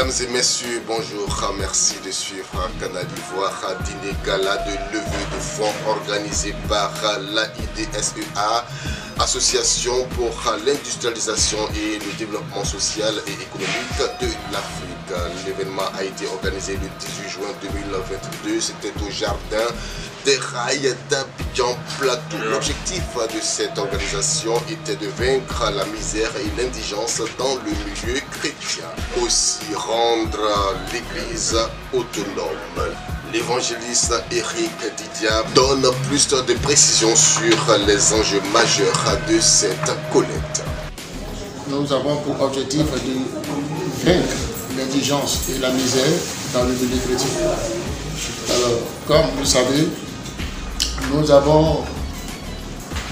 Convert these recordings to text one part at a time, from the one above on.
Mesdames et messieurs, bonjour. Merci de suivre Canal d'Ivoire, dîner gala de levée de fonds organisé par l'AIDSEA, Association pour l'industrialisation et le développement social et économique de l'Afrique. L'événement a été organisé le 18 juin 2022. C'était au jardin des rails d'Abidjan Plateau. L'objectif de cette organisation était de vaincre la misère et l'indigence dans le milieu chrétien. Aussi rendre l'église autonome. L'évangéliste Eric Didiab donne plus de précisions sur les enjeux majeurs de cette collecte. Nous avons pour objectif de vaincre l'indigence et la misère dans le milieu chrétien. Alors, comme vous le savez, nous avons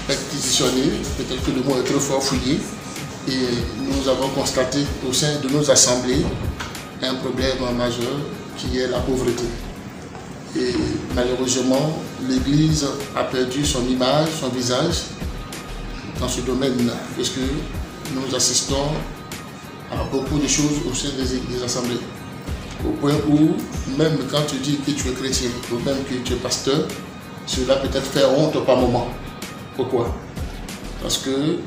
réquisitionné, peut-être que le mot est trop fort, fouillé, et nous avons constaté au sein de nos assemblées un problème majeur qui est la pauvreté. Et malheureusement, l'Église a perdu son image, son visage dans ce domaine-là, puisque nous assistons à beaucoup de choses au sein des assemblées. Au point où, même quand tu dis que tu es chrétien, ou même que tu es pasteur, cela peut être fait honte par moment. Pourquoi? Parce que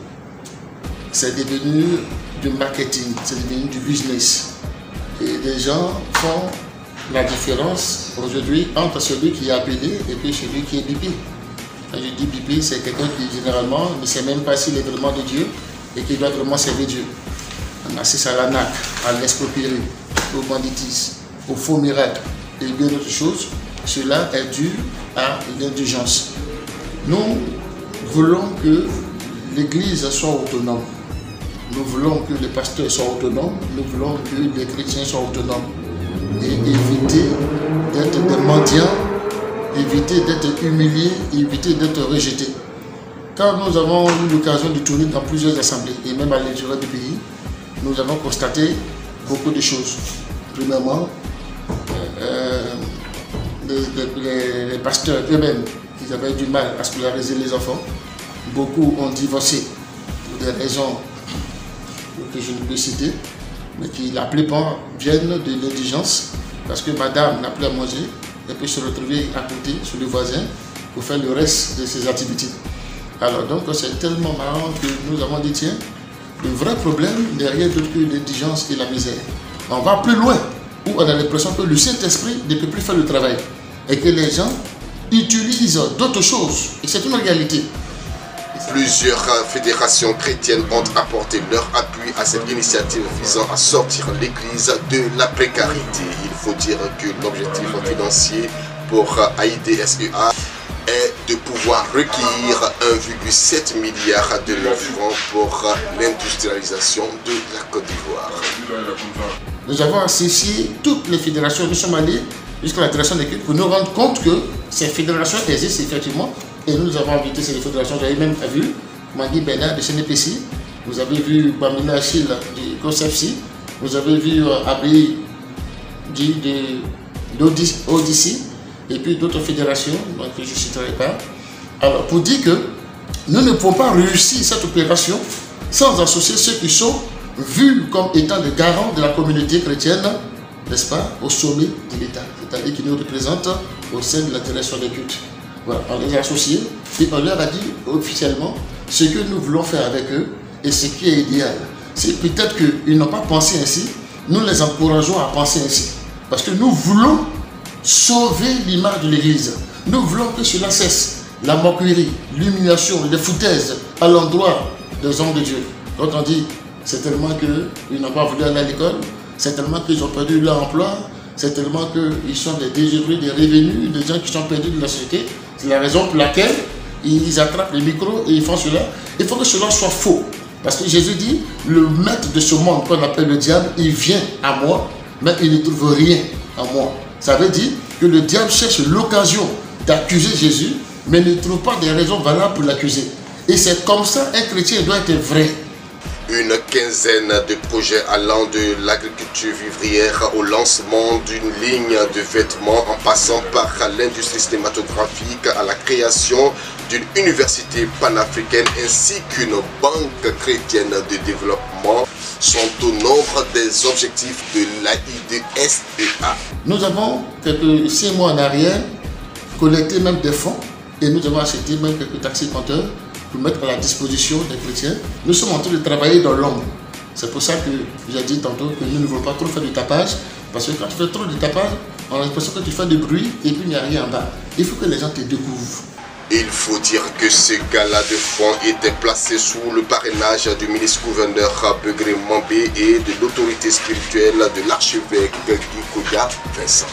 c'est devenu du marketing, c'est devenu du business. Et les gens font la différence aujourd'hui entre celui qui est appelé et puis celui qui est bipé. Quand je dis bipé, c'est quelqu'un qui généralement ne sait même pas s'il est vraiment de Dieu et qui doit vraiment servir Dieu. On assiste à l'arnaque, à l'escroquerie, au banditisme, au faux miracle et bien d'autres choses. Cela est dû à l'indigence. Nous voulons que l'Église soit autonome. Nous voulons que les pasteurs soient autonomes. Nous voulons que les chrétiens soient autonomes. Et éviter d'être des mendiants, éviter d'être humiliés, éviter d'être rejetés. Quand nous avons eu l'occasion de tourner dans plusieurs assemblées, et même à l'intérieur du pays, nous avons constaté beaucoup de choses. Premièrement, les pasteurs eux-mêmes, ils avaient du mal à scolariser les enfants. Beaucoup ont divorcé pour des raisons que je ne peux citer, mais qui, la plupart, viennent de l'indigence, parce que madame n'a plus à manger, elle peut se retrouver à côté, sur le voisin, pour faire le reste de ses activités. Alors donc, c'est tellement marrant que nous avons dit, tiens, le vrai problème n'est rien d'autre que l'indigence et la misère. On va plus loin, où on a l'impression que le Saint-Esprit ne peut plus faire le travail, et que les gens utilisent d'autres choses, et c'est une réalité. Plusieurs fédérations chrétiennes ont apporté leur appui à cette initiative visant à sortir l'Église de la précarité. Il faut dire que l'objectif financier pour AIDSEA est de pouvoir recueillir 1,7 milliard de francs pour l'industrialisation de la Côte d'Ivoire. Nous avons associé toutes les fédérations, nous sommes allés jusqu'à la direction d'équipe pour nous rendre compte que ces fédérations existent effectivement. Et nous avons invité ces fédérations. Vous avez même vu Magui Bernard de CNPC, vous avez vu Bamina Achille de COSEPSI, vous avez vu Abri d'Odyssey, et puis d'autres fédérations que je ne citerai pas. Alors, pour dire que nous ne pouvons pas réussir cette opération sans associer ceux qui sont vus comme étant les garants de la communauté chrétienne, n'est-ce pas, au sommet de l'État, c'est-à-dire qui nous représentent au sein de la direction des cultes. Voilà, on les a associés et on leur a dit officiellement ce que nous voulons faire avec eux et ce qui est idéal. C'est peut-être qu'ils n'ont pas pensé ainsi, nous les encourageons à penser ainsi. Parce que nous voulons sauver l'image de l'Église. Nous voulons que cela cesse. La moquerie, l'humiliation, les foutaises à l'endroit des hommes de Dieu. Quand on dit, c'est tellement qu'ils n'ont pas voulu aller à l'école, c'est tellement qu'ils ont perdu leur emploi, c'est tellement qu'ils sont des désœuvrés, des revenus, des gens qui sont perdus de la société. C'est la raison pour laquelle ils attrapent les micros et ils font cela. Il faut que cela soit faux. Parce que Jésus dit, le maître de ce monde qu'on appelle le diable, il vient à moi, mais il ne trouve rien à moi. Ça veut dire que le diable cherche l'occasion d'accuser Jésus, mais ne trouve pas des raisons valables pour l'accuser. Et c'est comme ça un chrétien doit être vrai. Une quinzaine de projets allant de l'agriculture vivrière au lancement d'une ligne de vêtements en passant par l'industrie cinématographique à la création d'une université panafricaine ainsi qu'une banque chrétienne de développement sont au nombre des objectifs de l'AIDSEA. Nous avons, quelques 6 mois en arrière, collecté même des fonds et nous avons acheté même quelques taxis compteurs pour mettre à la disposition des chrétiens. Nous sommes en train de travailler dans l'ombre. C'est pour ça que j'ai dit tantôt que nous ne voulons pas trop faire du tapage, parce que quand tu fais trop de tapage, on a l'impression que tu fais du bruit et puis il n'y a rien en bas. Il faut que les gens te découvrent. Il faut dire que ce gala de fonds était placé sous le parrainage du ministre-gouverneur Begré Mambé et de l'autorité spirituelle de l'archevêque Ikoya Vincent.